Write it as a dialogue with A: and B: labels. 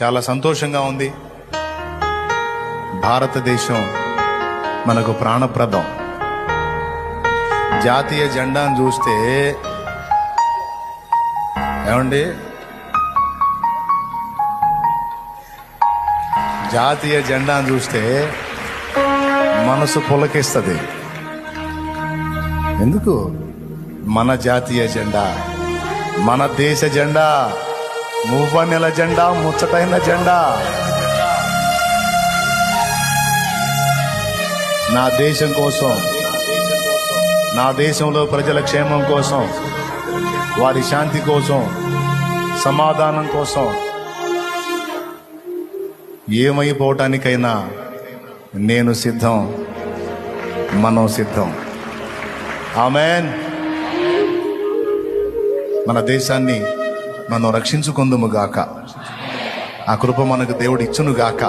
A: చాలా సంతోషంగా ఉంది. భారతదేశం మనకు ప్రాణప్రదం. జాతీయ జెండాను చూస్తే ఏమండి, జాతీయ జెండాను చూస్తే మనసు పులకిస్తుంది. ఎందుకు? మన జాతీయ జెండా, మన దేశ జెండా, మూవన్నెల జెండా, ముచ్చటైన జెండా. నా దేశం కోసం, నా దేశంలో ప్రజల క్షేమం కోసం, వారి శాంతి కోసం, సమాధానం కోసం ఏమైపోవటానికైనా నేను సిద్ధం, మనం సిద్ధం. ఆమేన్. మన దేశాన్ని మనం రక్షించుకుందుము గాక. ఆ కృప మనకు దేవుడు ఇచ్చును గాక.